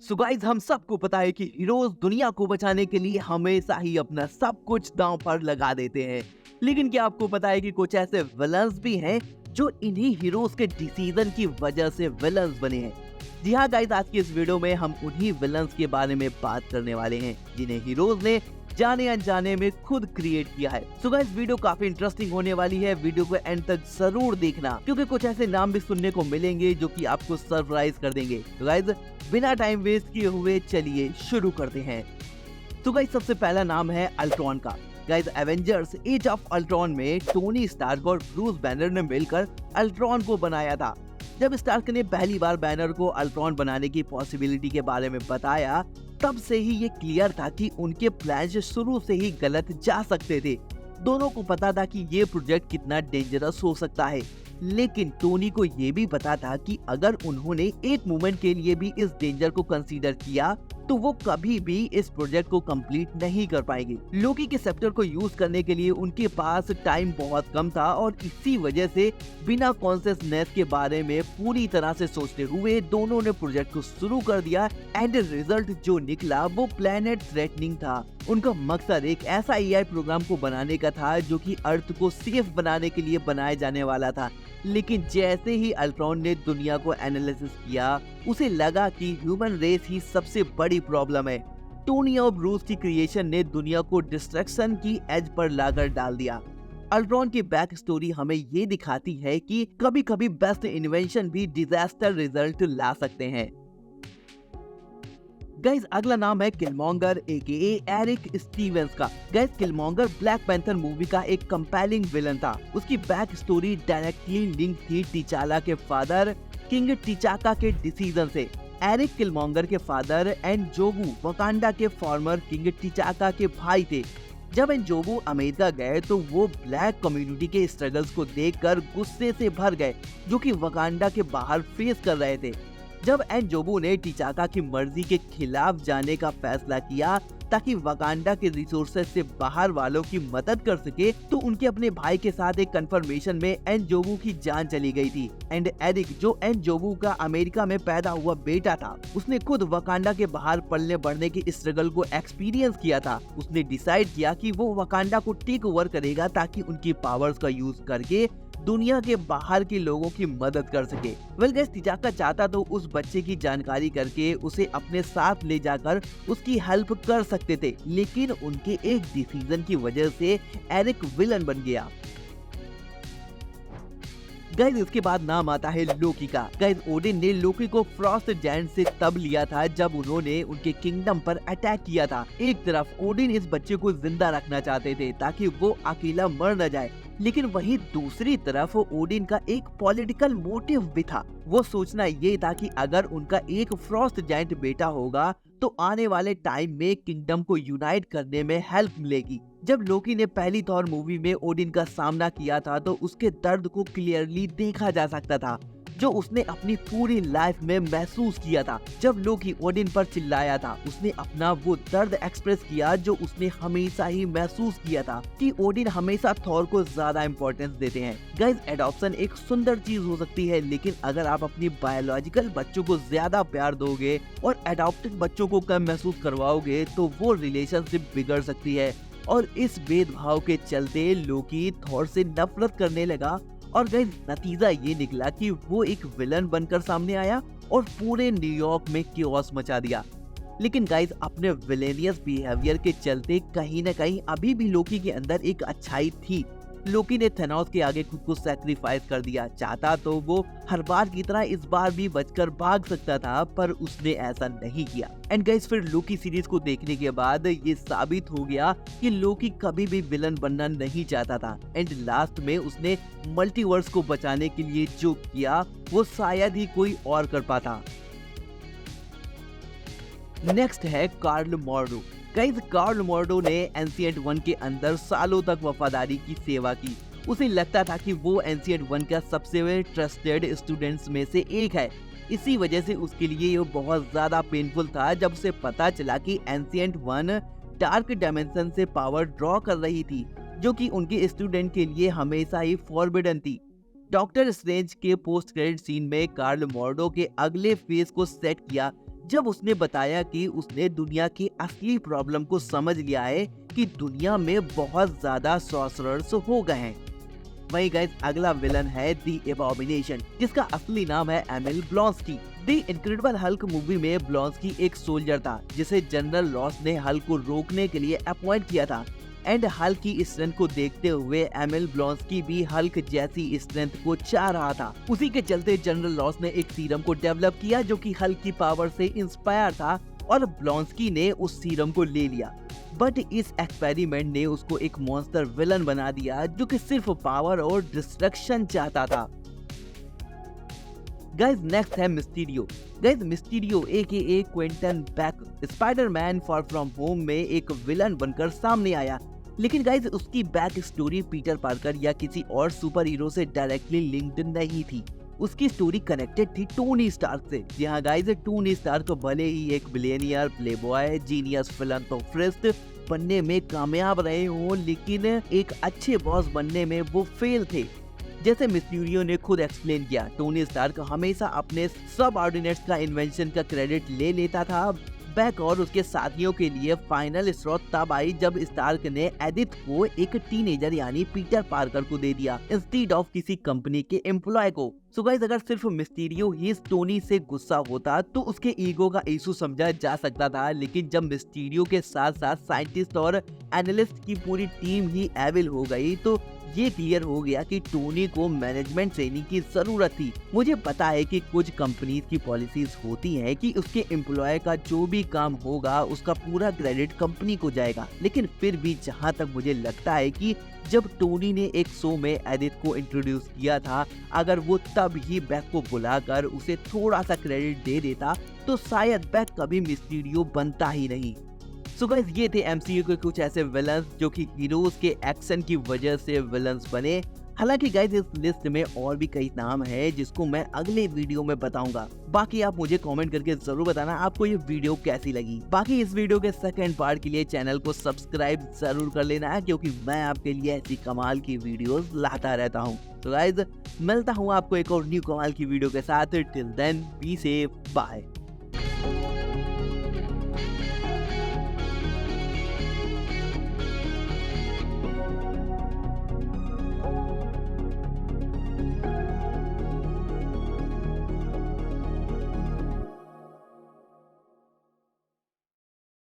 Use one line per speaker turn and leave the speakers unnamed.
So guys, हम सबको पता है कि हीरोज दुनिया को बचाने के लिए हमेशा ही अपना सब कुछ दांव पर लगा देते हैं। लेकिन क्या आपको पता है कि कुछ ऐसे विलन्स भी हैं जो इन्हीं हीरोज के डिसीजन की वजह से विलन्स बने हैं। जी हाँ गाइस, आज की इस वीडियो में हम उन्हीं विलन्स के बारे में बात करने वाले हैं जिन्हें हीरोज ने जाने अनजाने में खुद क्रिएट किया है। सो गाइस, वीडियो काफी इंटरेस्टिंग होने वाली है। वीडियो को एंड तक जरूर देखना क्योंकि कुछ ऐसे नाम भी सुनने को मिलेंगे जो कि आपको सरप्राइज कर देंगे। तो गाइस, बिना टाइम वेस्ट किए हुए चलिए शुरू करते हैं। तो गाइस, सबसे पहला नाम है अल्ट्रॉन का। Guys, Avengers age of Ultron में टोनी स्टार्क और ब्रूस बैनर ने मिलकर अल्ट्रॉन को बनाया था। जब स्टार्क ने पहली बार बैनर को अल्ट्रॉन बनाने की पॉसिबिलिटी के बारे में बताया, तब से ही ये क्लियर था कि उनके प्लान शुरू से ही गलत जा सकते थे। दोनों को पता था कि ये प्रोजेक्ट कितना डेंजरस हो सकता है, लेकिन टोनी को ये भी पता था कि अगर उन्होंने एक मोमेंट के लिए भी इस डेंजर को कंसीडर किया तो वो कभी भी इस प्रोजेक्ट को कंप्लीट नहीं कर पाएंगे। लोकी के सेप्टर को यूज करने के लिए उनके पास टाइम बहुत कम था और इसी वजह से बिना कॉन्शियसनेस के बारे में पूरी तरह से सोचते हुए दोनों ने प्रोजेक्ट को शुरू कर दिया। एंड रिजल्ट जो निकला वो प्लेनेट थ्रेटनिंग था। उनका मकसद एक ऐसा एआई प्रोग्राम को बनाने का था जो कि अर्थ को सेफ बनाने के लिए बनाया जाने वाला था। लेकिन जैसे ही अल्ट्रॉन ने दुनिया को एनालिसिस किया, उसे लगा कि ह्यूमन रेस ही सबसे बड़ी प्रॉब्लम है। टोनी और ब्रूस की क्रिएशन ने दुनिया को डिस्ट्रक्शन की एज पर लाकर डाल दिया। अल्ट्रॉन की बैक स्टोरी हमें ये दिखाती है कि कभी कभी बेस्ट इन्वेंशन भी डिजास्टर रिजल्ट ला सकते हैं। गाइस, अगला नाम है किलमॉन्गर एकेए एरिक स्टीवेंस का। गाइस, किलमॉन्गर ब्लैक पैंथर मूवी का एक कंपेलिंग विलन था। उसकी बैक स्टोरी डायरेक्टली लिंक थी टिचाला के फादर किंग टिचाका के डिसीजन से। एरिक किलमॉन्गर के फादर एनजोबू वकांडा के फॉर्मर किंग टिचाका के भाई थे। जब एनजोबू अमेरिका गए तो वो ब्लैक कम्युनिटी के स्ट्रगल्स को देखकर गुस्से से भर गए जो कि वकांडा के बाहर फेस कर रहे थे। जब एनजोबू ने टिचाका की मर्जी के खिलाफ जाने का फैसला किया ताकि वकांडा के रिसोर्सेज से बाहर वालों की मदद कर सके, तो उनके अपने भाई के साथ एक कन्फर्मेशन में एनजोबू की जान चली गई थी। एंड एरिक, जो एनजोबू का अमेरिका में पैदा हुआ बेटा था, उसने खुद वकांडा के बाहर पलने बढ़ने की स्ट्रगल को एक्सपीरियंस किया था। उसने डिसाइड किया कि वो वकांडा को टेक ओवर करेगा ताकि उनकी पावर्स का यूज करके दुनिया के बाहर के लोगों की मदद कर सके। वेल गाइस, टिचाका चाहता तो उस बच्चे की जानकारी करके उसे अपने साथ ले जाकर उसकी हेल्प कर सकते थे, लेकिन उनके एक डिसीजन की वजह से एरिक विलन बन गया। गाइस, इसके बाद नाम आता है लोकी का। गाइस, ओडिन ने लोकी को फ्रॉस्ट जायंट से तब लिया था जब उन्होंने उनके किंगडम पर अटैक किया था। एक तरफ ओडिन इस बच्चे को जिंदा रखना चाहते थे ताकि वो अकेला मर न जाए, लेकिन वहीं दूसरी तरफ ओडिन का एक पॉलिटिकल मोटिव भी था। वो सोचना ये था कि अगर उनका एक फ्रॉस्ट जायंट बेटा होगा तो आने वाले टाइम में किंगडम को यूनाइट करने में हेल्प मिलेगी। जब लोकी ने पहली थॉर मूवी में ओडिन का सामना किया था तो उसके दर्द को क्लियरली देखा जा सकता था जो उसने अपनी पूरी लाइफ में महसूस किया था। जब लोकी ओडिन पर चिल्लाया था, उसने अपना वो दर्द एक्सप्रेस किया जो उसने हमेशा ही महसूस किया था कि ओडिन हमेशा थॉर को ज्यादा इम्पोर्टेंस देते हैं। गाइस, एडॉप्शन एक सुंदर चीज हो सकती है, लेकिन अगर आप अपनी बायोलॉजिकल बच्चों को ज्यादा प्यार दोगे और एडॉप्टेड बच्चों को कम महसूस करवाओगे तो वो रिलेशनशिप बिगड़ सकती है। और इस भेदभाव के चलते लोकी थॉर से नफरत करने लगा और गाइस, नतीजा ये निकला कि वो एक विलन बनकर सामने आया और पूरे न्यूयॉर्क में किओस मचा दिया। लेकिन गाइस, अपने विलेनियस बिहेवियर के चलते कहीं न कहीं अभी भी लोकी के अंदर एक अच्छाई थी। लोकी ने थेनोस के आगे खुद को सैक्रिफाइस कर दिया। चाहता तो वो हर बार की तरह इस बार भी बचकर भाग सकता था, पर उसने ऐसा नहीं किया। एंड गाइस, फिर लोकी सीरीज को देखने के बाद ये साबित हो गया कि लोकी कभी भी विलन बनना नहीं चाहता था। एंड लास्ट में उसने मल्टीवर्स को बचाने के लिए जो किया वो शायद ही कोई और कर पाता। नेक्स्ट है Karl Mordo. Guys, Karl Mordo ने एंशिएंट वन के अंदर सालों तक वफादारी की सेवा की। उसे लगता था कि वो एंशिएंट वन का सबसे ट्रस्टेड स्टूडेंट्स में से एक है। इसी वजह से उसके लिए ये बहुत ज्यादा पेनफुल था जब उसे पता चला कि एंशिएंट वन डार्क डायमेंशन से पावर ड्रॉ कर रही थी, जो कि उनके स्टूडेंट के लिए हमेशा ही फॉरबिडन थी। डॉक्टर स्ट्रेंज के पोस्ट क्रेडिट सीन में कार्ल मॉर्डो के अगले फेज को सेट किया जब उसने बताया कि उसने दुनिया की असली प्रॉब्लम को समझ लिया है कि दुनिया में बहुत ज्यादा सॉर्सरर्स हो गए हैं। वही गाइस अगला विलन है द एबॉमिनेशन, जिसका असली नाम है Emil Blonsky. The Incredible Hulk movie में ब्लॉन्स्की एक सोल्जर था जिसे जनरल रॉस ने हल्क को रोकने के लिए अपॉइंट किया था। एंड हल्क की स्ट्रेंथ को देखते हुए एमिल ब्लॉन्स्की भी हल्क जैसी स्ट्रेंथ को चाह रहा था। उसी के चलते जनरल रॉस ने एक सीरम को डेवलप किया जो कि हल्क की पावर से इंस्पायर था और ब्लॉन्स्की ने उस सीरम को ले लिया। बट इस एक्सपेरिमेंट ने उसको एक मॉन्स्टर विलन बना दिया जो कि सिर्फ पावर और डिस्ट्रक्शन चाहता था। गाइस नेक्स्ट है Mysterio. Guys Mysterio AKA Quentin Beck Spiderman far from home में एक विलन बनकर सामने आया। लेकिन गाइस उसकी बैक स्टोरी पीटर पार्कर या किसी और सुपर हीरो से डायरेक्टली लिंक्ड नहीं थी। उसकी स्टोरी कनेक्टेड थी टोनी स्टार्क से। जी हाँ गाइस, टोनी स्टार्क भले ही एक बिलियनियर, प्लेबॉय, जीनियस, फिलैंथ्रोपिस्ट बनने में कामयाब रहे हो, लेकिन एक अच्छे बॉस बनने में वो फेल थे। जैसे मिस्टीरियो ने खुद एक्सप्लेन किया, टोनी स्टार्क हमेशा अपने सबऑर्डिनेट्स का इन्वेंशन का क्रेडिट ले लेता था। बैक और उसके साथियों के लिए फाइनल स्रोत तब आई जब स्टार्क ने एडिथ को एक टीनेजर यानी पीटर पार्कर को दे दिया इंस्टीड ऑफ किसी कंपनी के एम्प्लॉय को। सो गाइस अगर सिर्फ मिस्टीरियो ही टोनी से गुस्सा होता तो उसके ईगो का इशू समझा जा सकता था, लेकिन जब मिस्टीरियो के साथ साथ साइंटिस्ट और एनालिस्ट की पूरी टीम ही एविल हो गई तो ये क्लियर हो गया कि टोनी को मैनेजमेंट ट्रेनिंग की जरूरत थी। मुझे पता है कि कुछ कंपनीज की पॉलिसीज होती हैं कि उसके एम्प्लॉय का जो भी काम होगा उसका पूरा क्रेडिट कंपनी को जाएगा, लेकिन फिर भी जहां तक मुझे लगता है कि जब टोनी ने एक शो में एडिथ को इंट्रोड्यूस किया था, अगर वो तब ही बैक को बुलाकर उसे थोड़ा सा क्रेडिट दे देता तो शायद बैक कभी मिस्टीरियो बनता ही नहीं। सो गाइस ये थे MCU के कुछ ऐसे विलन्स जो कि हीरोज के एक्शन की वजह से विलन्स बने। हालांकि गाइस इस लिस्ट में और भी कई नाम है जिसको मैं अगले वीडियो में बताऊंगा। बाकी आप मुझे कमेंट करके जरूर बताना आपको ये वीडियो कैसी लगी। बाकी इस वीडियो के सेकंड पार्ट के लिए चैनल को सब्सक्राइब जरूर कर लेना है, क्योंकि मैं आपके लिए ऐसी कमाल की वीडियोस लाता रहता हूँ। तो गाइस मिलता हूँ आपको एक और न्यू कमाल की वीडियो के साथ। Till then be safe, bye.